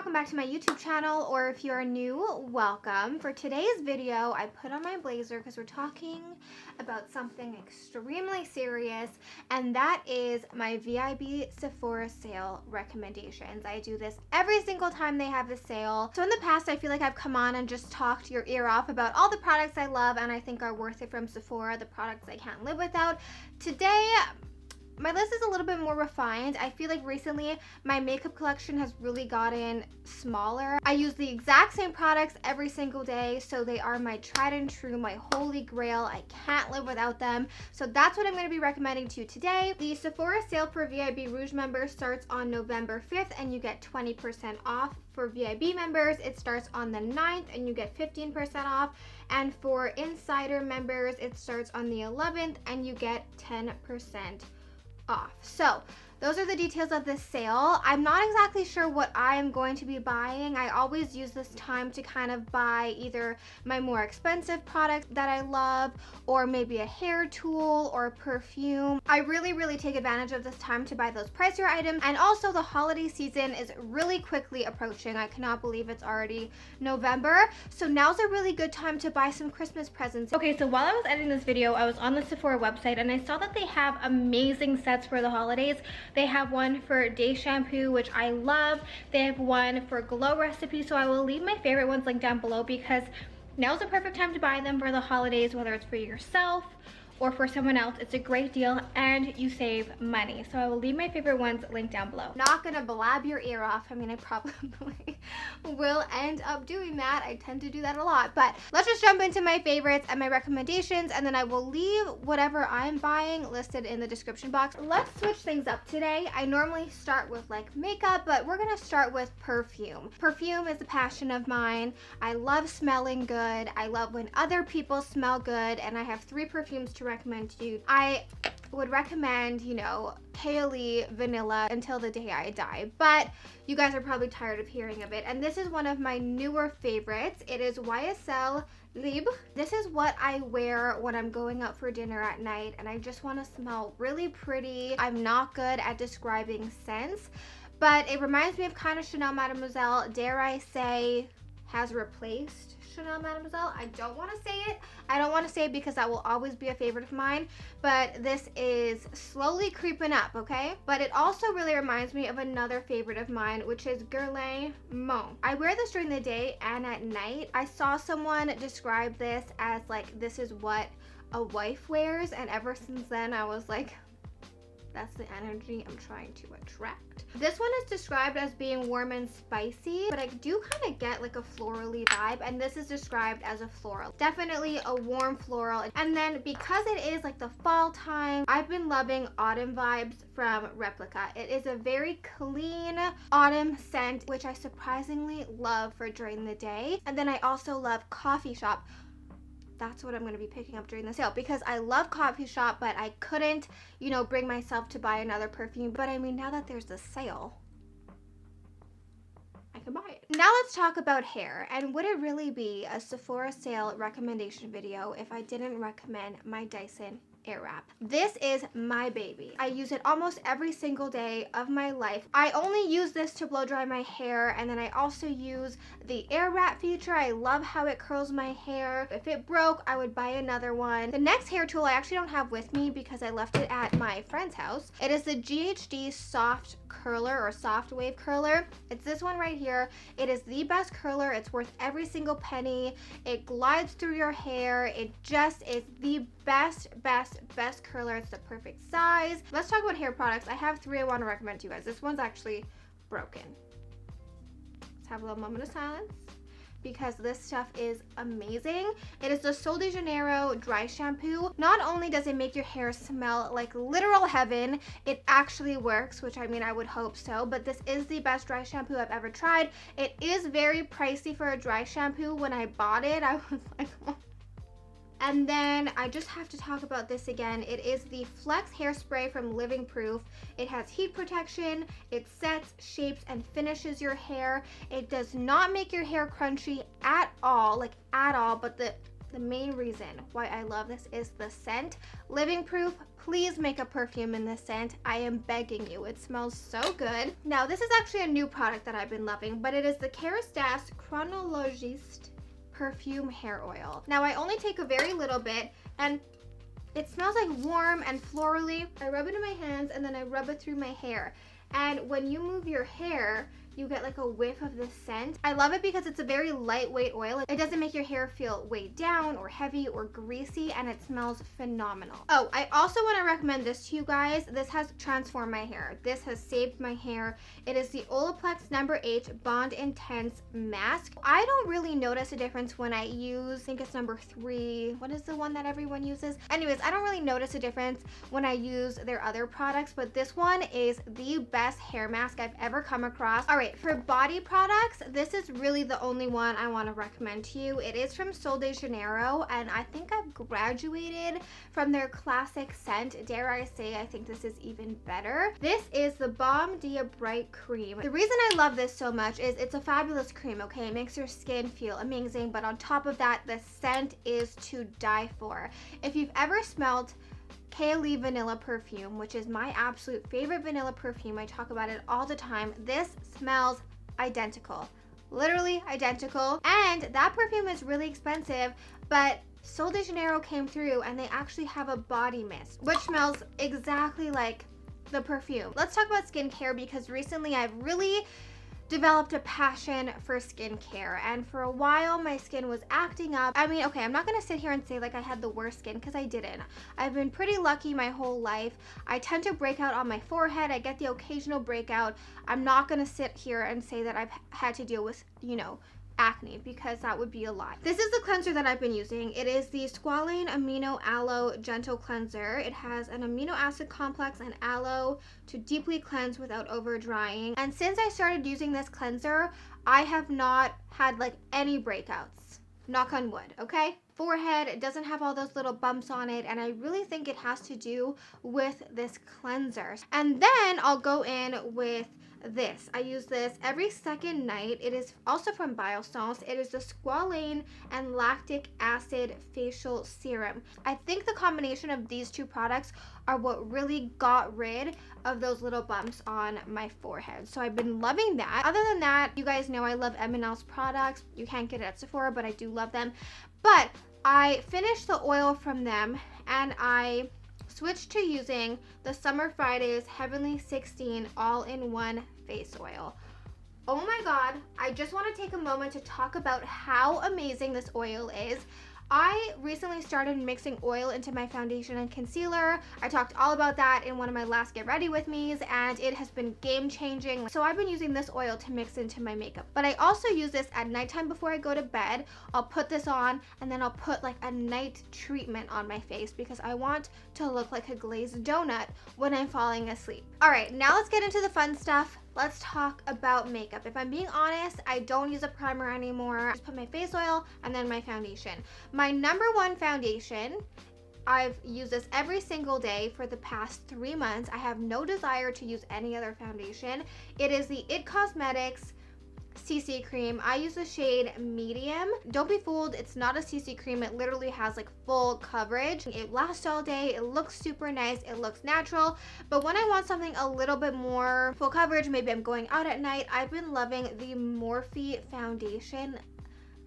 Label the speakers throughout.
Speaker 1: welcome back to my YouTube channel, or if you're new, welcome. For today's video, I put on my blazer because we're talking about something extremely serious, and that is my VIB Sephora sale recommendations. I do this every single time they have a sale. So in the past, I feel like I've come on and just talked your ear off about all the products I love and I think are worth it from Sephora, the products I can't live without. Today, my list is a little bit more refined. I feel like recently my makeup collection has really gotten smaller. I use the exact same products every single day, so they are my tried and true, my holy grail. I can't live without them. So that's what I'm going to be recommending to you today. The Sephora sale for VIB Rouge members starts on November 5th and you get 20% off. For VIB members, it starts on the 9th and you get 15% off. And for Insider members, it starts on the 11th and you get 10% off. So those are the details of this sale. I'm not exactly sure what I am going to be buying. I always use this time to kind of buy either my more expensive products that I love, or maybe a hair tool or perfume. I really take advantage of this time to buy those pricier items. And also the holiday season is really quickly approaching. I cannot believe it's already November. So now's a really good time to buy some Christmas presents. Okay, so while I was editing this video, I was on the Sephora website and I saw that they have amazing sets for the holidays. They have one for day shampoo, which I love. They have one for glow recipe, so I will leave my favorite ones linked down below because now's the perfect time to buy them for the holidays, whether it's for yourself or for someone else. It's a great deal and you save money. So I will leave my favorite ones linked down below. Not gonna blab your ear off. I mean, I probably will end up doing that. I tend to do that a lot, but let's just jump into my favorites and my recommendations, and then I will leave whatever I'm buying listed in the description box. Let's switch things up today. I normally start with like makeup, but we're gonna start with perfume. Perfume is a passion of mine. I love smelling good. I love when other people smell good, and I have 3 perfumes to recommend to you. I would recommend, you know, Kaylee Vanilla until the day I die, but you guys are probably tired of hearing of it. And this is one of my newer favorites. It is YSL Libre. This is what I wear when I'm going out for dinner at night and I just want to smell really pretty. I'm not good at describing scents, but it reminds me of kind of Chanel Mademoiselle. Dare I say, has replaced Chanel Mademoiselle. I don't want to say it. I don't want to say it because that will always be a favorite of mine, but this is slowly creeping up, okay? But it also really reminds me of another favorite of mine, which is Guerlain Mon. I wear this during the day and at night. I saw someone describe this as like, this is what a wife wears, and ever since then I was like, that's the energy I'm trying to attract. This one is described as being warm and spicy, but I do kind of get like a florally vibe, and this is described as a floral. Definitely a warm floral. And then because it is like the fall time, I've been loving autumn vibes from Replica. It is a very clean autumn scent, which I surprisingly love for during the day. And then I also love Coffee Shop. That's what I'm going to be picking up during the sale because I love Coffee Shop, but I couldn't, you know, bring myself to buy another perfume. But I mean, now that there's a sale, I can buy it. Now let's talk about hair. And would it really be a Sephora sale recommendation video if I didn't recommend my Dyson Airwrap? This is my baby. I use it almost every single day of my life. I only use this to blow dry my hair, and then I also use the Airwrap feature. I love how it curls my hair. If it broke, I would buy another one. The next hair tool I actually don't have with me because I left it at my friend's house. It is the GHD Soft Curler or Soft Wave Curler. It's this one right here. It is the best curler. It's worth every single penny. It glides through your hair. It just is the best curler. It's the perfect size. Let's talk about hair products. I have 3 I want to recommend to you guys. This one's actually broken. Let's have a little moment of silence because this stuff is amazing. It is the Sol de Janeiro dry shampoo. Not only does it make your hair smell like literal heaven, it actually works, which I mean, I would hope so, but this is the best dry shampoo I've ever tried. It is very pricey for a dry shampoo. When I bought it, I was like, oh. And then I just have to talk about this again. It is the Flex Hairspray from Living Proof. It has heat protection. It sets, shapes, and finishes your hair. It does not make your hair crunchy at all, like at all, but the the main reason why I love this is the scent. Living proof, please make a perfume in this scent. I am begging you. It smells so good. Now, this is actually a new product that I've been loving, but it is the Kerastase Chronologiste Perfume Hair Oil. Now, I only take a very little bit, and it smells like warm and florally. I rub it in my hands, and then I rub it through my hair. And when you move your hair, you get like a whiff of this scent. I love it because it's a very lightweight oil. It doesn't make your hair feel weighed down or heavy or greasy, and it smells phenomenal. Oh, I also want to recommend this to you guys. This has transformed my hair. This has saved my hair. It is the Olaplex No. 8 Bond Intense Mask. I don't really notice a difference when I use, I think it's No. 3. What is the one that everyone uses? Anyways, I don't really notice a difference when I use their other products, but this one is the best hair mask I've ever come across. All right, for body products, this is really the only one I want to recommend to you. It is from Sol de Janeiro, and I think I've graduated from their classic scent. Dare I say, I think this is even better. This is the Balm Dia Bright Cream. The reason I love this so much is it's a fabulous cream, okay? It makes your skin feel amazing, but on top of that, the scent is to die for. If you've ever smelled Kylie vanilla perfume, which is my absolute favorite vanilla perfume, I talk about it all the time, this smells identical, literally identical. And that perfume is really expensive, but Sol de Janeiro came through and they actually have a body mist which smells exactly like the perfume. Let's talk about skincare, because recently I've really developed a passion for skincare, and for a while my skin was acting up. I mean, okay, I'm not gonna sit here and say like I had the worst skin, because I didn't. I've been pretty lucky my whole life. I tend to break out on my forehead. I get the occasional breakout. I'm not gonna sit here and say that I've had to deal with, you know, acne, because that would be a lie. This is the cleanser that I've been using. It is the Squalane Amino Aloe Gentle Cleanser. It has an amino acid complex and aloe to deeply cleanse without over drying. And since I started using this cleanser, I have not had like any breakouts. Knock on wood, okay? Forehead, it doesn't have all those little bumps on it, and I really think it has to do with this cleanser. And then I'll go in with this. I use this every second night. It is also from Biossance. It is the Squalane and Lactic Acid Facial Serum. I think the combination of these two products are what really got rid of those little bumps on my forehead. So I've been loving that. Other than that, you guys know I love M&L's products. You can't get it at Sephora, but I do love them. But I finished the oil from them, and I switched to using the Summer Fridays Heavenly 16 all-in-one face oil. Oh my god, I just want to take a moment to talk about how amazing this oil is. I recently started mixing oil into my foundation and concealer. I talked all about that in one of my last Get Ready With Me's, and it has been game changing. So I've been using this oil to mix into my makeup. But I also use this at nighttime before I go to bed. I'll put this on, and then I'll put like a night treatment on my face, because I want to look like a glazed donut when I'm falling asleep. All right, now let's get into the fun stuff. Let's talk about makeup. If I'm being honest, I don't use a primer anymore. I just put my face oil and then my foundation. My #1 foundation, I've used this every single day for the past 3 months. I have no desire to use any other foundation. It is the IT Cosmetics CC cream. I use the shade medium. Don't be fooled, it's not a CC cream. It literally has like full coverage. It lasts all day. It looks super nice. It looks natural. But when I want something a little bit more full coverage, maybe I'm going out at night, I've been loving the Morphe foundation.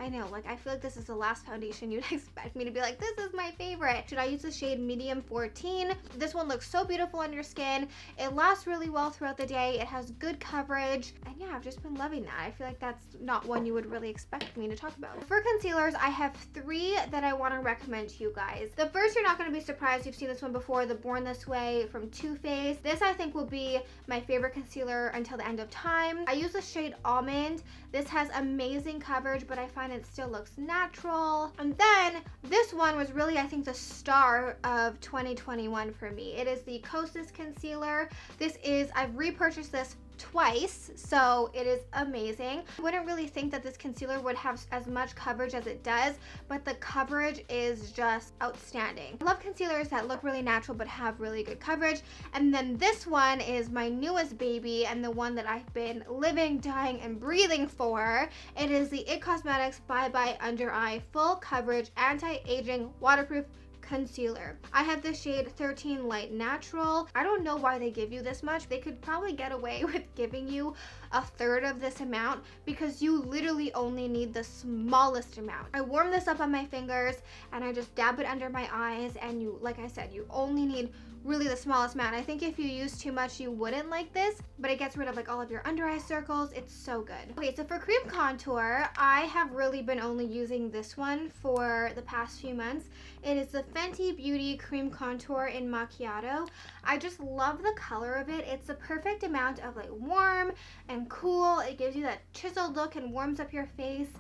Speaker 1: I know, like, I feel like this is the last foundation you'd expect me to be like, this is my favorite. Should I use the shade medium 14? This one looks so beautiful on your skin. It lasts really well throughout the day. It has good coverage. And yeah, I've just been loving that. I feel like that's not one you would really expect me to talk about. For concealers, I have 3 that I want to recommend to you guys. The first, you're not going to be surprised. You've seen this one before, the Born This Way from Too Faced. This, I think, will be my favorite concealer until the end of time. I use the shade Almond. This has amazing coverage, but I find it still looks natural. And then this one was really, I think, the star of 2021 for me. It is the Kosas concealer. This is, I've repurchased this twice, so it is amazing. I wouldn't really think that this concealer would have as much coverage as it does, but the coverage is just outstanding. I love concealers that look really natural but have really good coverage. And then this one is my newest baby and the one that I've been living, dying, and breathing for. It is the IT Cosmetics Bye Bye Under Eye Full Coverage Anti-Aging Waterproof Concealer. I have the shade 13 Light Natural. I don't know why they give you this much. They could probably get away with giving you a third of this amount because you literally only need the smallest amount. I warm this up on my fingers and I just dab it under my eyes, and you, like I said, you only need really the smallest amount. I think if you use too much you wouldn't like this, but it gets rid of like all of your under eye circles. It's so good. Okay, so for cream contour, I have really been only using this one for the past few months. It is the Fenty Beauty Cream Contour in Macchiato. I just love the color of it. It's the perfect amount of like warm and cool. It gives you that chiseled look and warms up your face.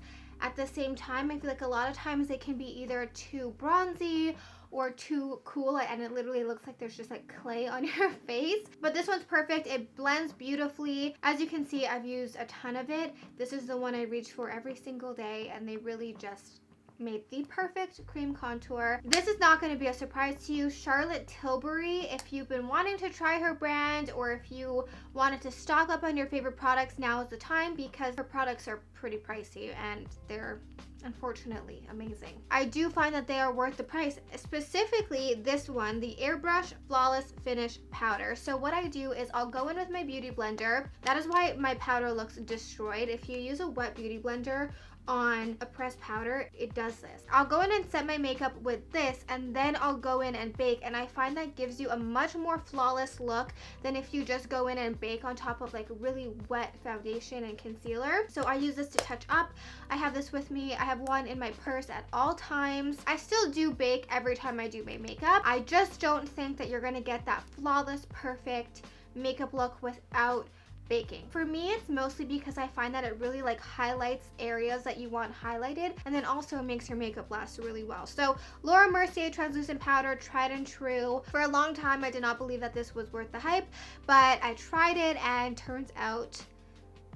Speaker 1: At the same time, I feel like a lot of times it can be either too bronzy or too cool, and it literally looks like there's just like clay on your face. But this one's perfect. It blends beautifully. As you can see, I've used a ton of it. This is the one I reach for every single day, and they really just made the perfect cream contour. This is not going to be a surprise to you. Charlotte Tilbury, if you've been wanting to try her brand or if you wanted to stock up on your favorite products, now is the time because her products are pretty pricey and they're unfortunately amazing. I do find that they are worth the price, specifically this one, the Airbrush Flawless Finish Powder. So what I do is I'll go in with my beauty blender. That is why my powder looks destroyed. If you use a wet beauty blender on a pressed powder, it does this. I'll go in and set my makeup with this, and then I'll go in and bake, and I find that gives you a much more flawless look than if you just go in and bake on top of like really wet foundation and concealer. So I use this to touch up. I have this with me. I have one in my purse at all times. I still do bake every time I do my makeup. I just don't think that you're gonna get that flawless, perfect makeup look without baking. For me, it's mostly because I find that it really like highlights areas that you want highlighted, and then also it makes your makeup last really well. So Laura Mercier translucent powder, tried and true. For a long time I did not believe that this was worth the hype, but I tried it and turns out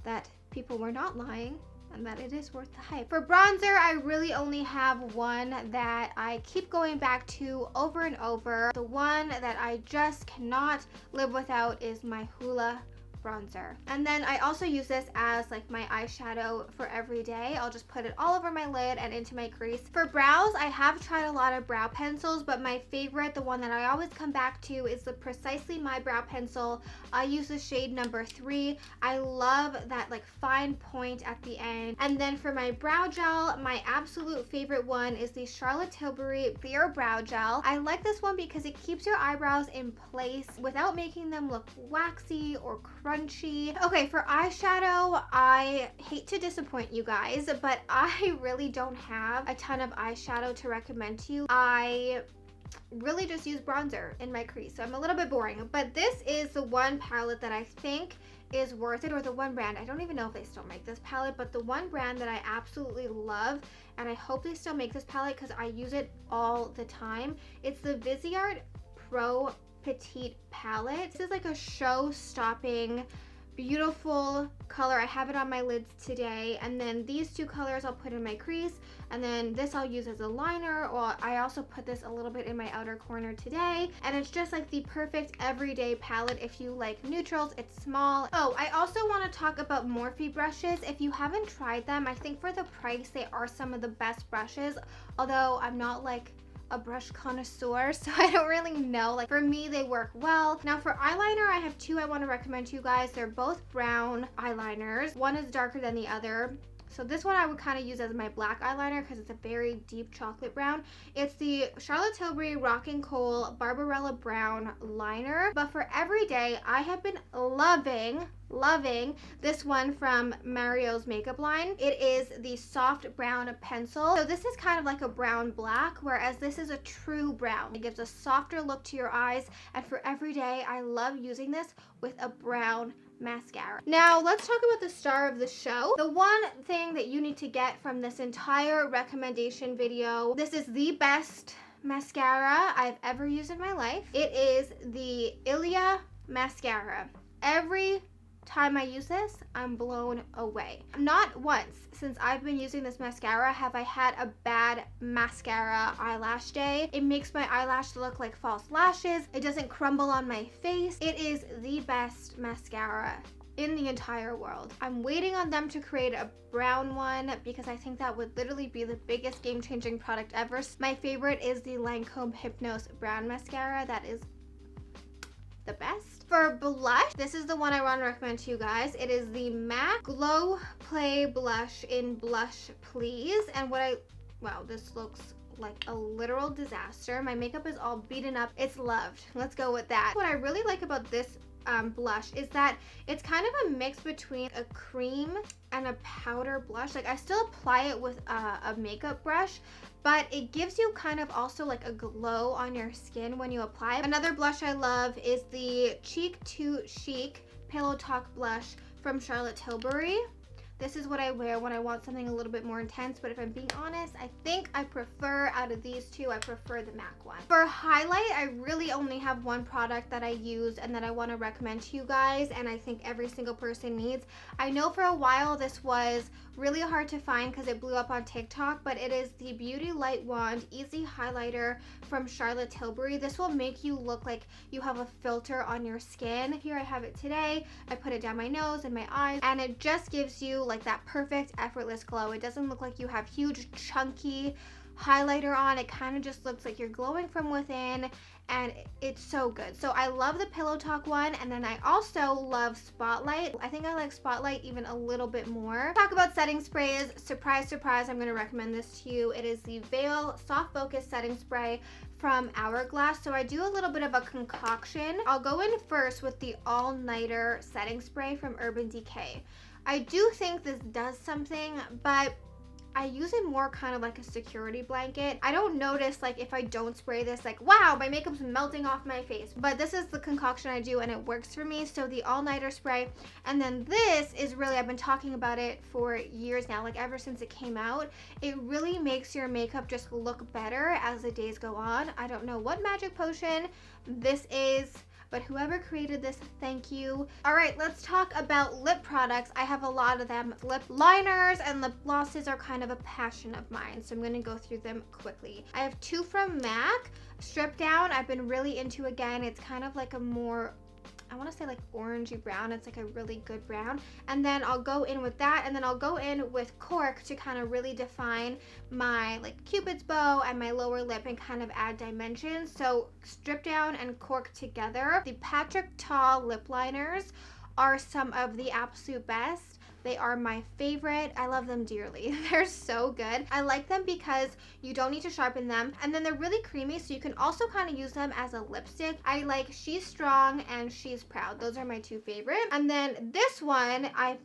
Speaker 1: that people were not lying and that it is worth the hype. For bronzer, I really only have one that I keep going back to over and over. The one that I just cannot live without is my Hoola bronzer. And then I also use this as like my eyeshadow for every day. I'll just put it all over my lid and into my crease. For brows, I have tried a lot of brow pencils, but my favorite, the one that I always come back to, is the Precisely My Brow Pencil. I use the shade number 3. I love that like fine point at the end. And then for my brow gel, my absolute favorite one is the Charlotte Tilbury Bare Brow Gel. I like this one because it keeps your eyebrows in place without making them look waxy or crunchy. Okay, for eyeshadow, I hate to disappoint you guys, but I really don't have a ton of eyeshadow to recommend to you. I really just use bronzer in my crease, so I'm a little bit boring, but this is the one palette that I think is worth it, or the one brand. I don't even know if they still make this palette, but the one brand that I absolutely love, and I hope they still make this palette because I use it all the time. It's the Viseart Pro Petite palette. This is like a show-stopping, beautiful color. I have it on my lids today, and then these two colors I'll put in my crease, and then this I'll use as a liner, or I also put this a little bit in my outer corner today, and it's just like the perfect everyday palette if you like neutrals. It's small. Oh, I also want to talk about Morphe brushes. If you haven't tried them, I think for the price they are some of the best brushes, although I'm not like a brush connoisseur, so I don't really know. Like for me, they work well. Now for eyeliner, I have two I want to recommend to you guys. They're both brown eyeliners. One is darker than the other. So this one I would kind of use as my black eyeliner because it's a very deep chocolate brown. It's the Charlotte Tilbury Rockin' Coal Barbarella Brown Liner. But for everyday, I have been loving this one from Mario's makeup line. It is the soft brown pencil. So this is kind of like a brown black, whereas this is a true brown. It gives a softer look to your eyes, and for everyday, I love using this with a brown mascara. Now let's talk about the star of the show. The one thing that you need to get from this entire recommendation video, this is the best mascara I've ever used in my life. It is the Ilia mascara. Every time I use this, I'm blown away. Not once since I've been using this mascara have I had a bad mascara eyelash day. It makes my eyelash look like false lashes. It doesn't crumble on my face. It is the best mascara in the entire world. I'm waiting on them to create a brown one because I think that would literally be the biggest game-changing product ever. My favorite is the Lancome Hypnose Brown Mascara. That is the best. For blush, this is the one I want to recommend to you guys. It is the MAC Glow Play Blush in Blush Please. And wow, this looks like a literal disaster. My makeup is all beaten up. It's loved. Let's go with that. What I really like about this blush is that it's kind of a mix between a cream and a powder blush. Like, I still apply it with a makeup brush, but it gives you kind of also like a glow on your skin when you apply it. Another blush I love is the Cheek to Chic Pillow Talk blush from Charlotte Tilbury. This is what I wear when I want something a little bit more intense, but if I'm being honest, I think I prefer, out of these two, I prefer the MAC one. For highlight, I really only have one product that I use and that I want to recommend to you guys, and I think every single person needs. I know for a while this was really hard to find because it blew up on TikTok, but it is the Beauty Light Wand Easy Highlighter from Charlotte Tilbury. This will make you look like you have a filter on your skin. Here I have it today. I put it down my nose and my eyes, and it just gives you like that perfect effortless glow. It doesn't look like you have huge chunky highlighter on. It kind of just looks like you're glowing from within, and it's so good. So I love the Pillow Talk one, and then I also love Spotlight. I think I like Spotlight even a little bit more. Talk about setting sprays. Surprise, surprise, I'm going to recommend this to you. It is the Veil Soft Focus Setting Spray from Hourglass. So I do a little bit of a concoction. I'll go in first with the All Nighter Setting Spray from Urban Decay. I do think this does something, but I use it more kind of like a security blanket. I don't notice, like, if I don't spray this, like, wow, my makeup's melting off my face. But this is the concoction I do, and it works for me. So the all-nighter spray. And then this is really, I've been talking about it for years now, like ever since it came out. It really makes your makeup just look better as the days go on. I don't know what magic potion this is, but whoever created this, thank you. All right, let's talk about lip products. I have a lot of them. Lip liners and lip glosses are kind of a passion of mine, so I'm gonna go through them quickly. I have two from MAC. Strip Down, I've been really into again. It's kind of like a more, I want to say like orangey brown. It's like a really good brown. And then I'll go in with that, and then I'll go in with Cork to kind of really define my like Cupid's bow and my lower lip and kind of add dimensions. So Strip Down and Cork together. The Patrick Ta lip liners are some of the absolute best. They are my favorite. I love them dearly. They're so good. I like them because you don't need to sharpen them, and then they're really creamy, so you can also kind of use them as a lipstick. I like She's Strong and She's Proud. Those are my two favorite. And then this one I've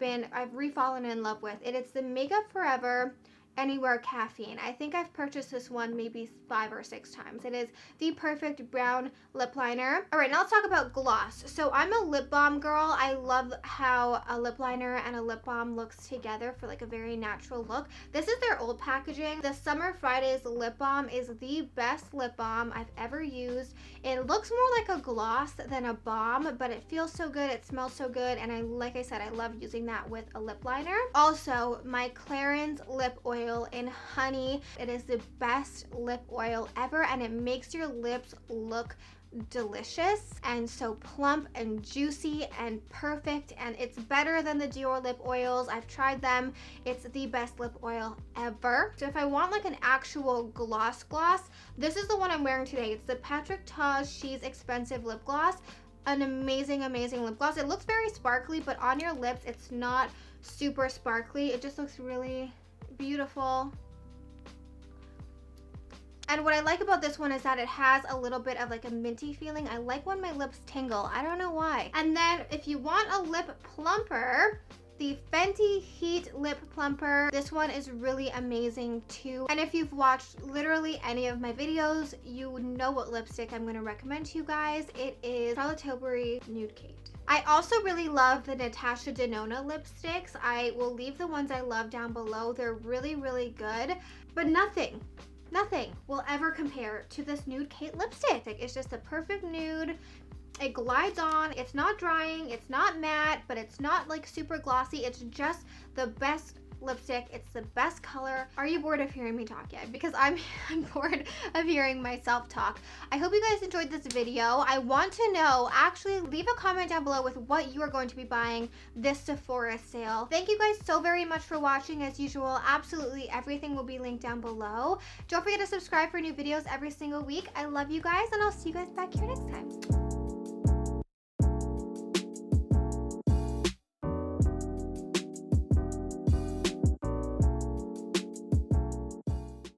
Speaker 1: re-fallen in love with. It's the Makeup Forever Anywhere Caffeine. I think I've purchased this one maybe 5 or 6 times. It is the perfect brown lip liner. All right, now let's talk about gloss. So I'm a lip balm girl. I love how a lip liner and a lip balm looks together for like a very natural look. This is their old packaging. The Summer Fridays lip balm is the best lip balm I've ever used. It looks more like a gloss than a balm, but it feels so good. It smells so good, and like I said, I love using that with a lip liner. Also, my Clarins lip oil in Honey. It is the best lip oil ever, and it makes your lips look delicious and so plump and juicy and perfect, and it's better than the Dior lip oils. I've tried them. It's the best lip oil ever. So if I want like an actual gloss, this is the one I'm wearing today. It's the Patrick Ta She's Expensive lip gloss. An amazing lip gloss. It looks very sparkly, but on your lips it's not super sparkly. It just looks really beautiful. And what I like about this one is that it has a little bit of like a minty feeling. I like when my lips tingle. I don't know why. And then if you want a lip plumper, the Fenty Heat Lip Plumper. This one is really amazing too. And if you've watched literally any of my videos, you know what lipstick I'm going to recommend to you guys. It is Charlotte Tilbury Nude Kate. I also really love the Natasha Denona lipsticks. I will leave the ones I love down below. They're really good, but nothing will ever compare to this Nude Kate lipstick. It's just a perfect nude. It glides on. It's not drying. It's not matte, but it's not like super glossy. It's just the best lipstick. It's the best color. Are you bored of hearing me talk yet? Because I'm bored of hearing myself talk. I hope you guys enjoyed this video. I want to know, actually leave a comment down below with what you are going to be buying this Sephora sale. Thank you guys so very much for watching. As usual, absolutely everything will be linked down below. Don't forget to subscribe for new videos every single week. I love you guys, and I'll see you guys back here next time.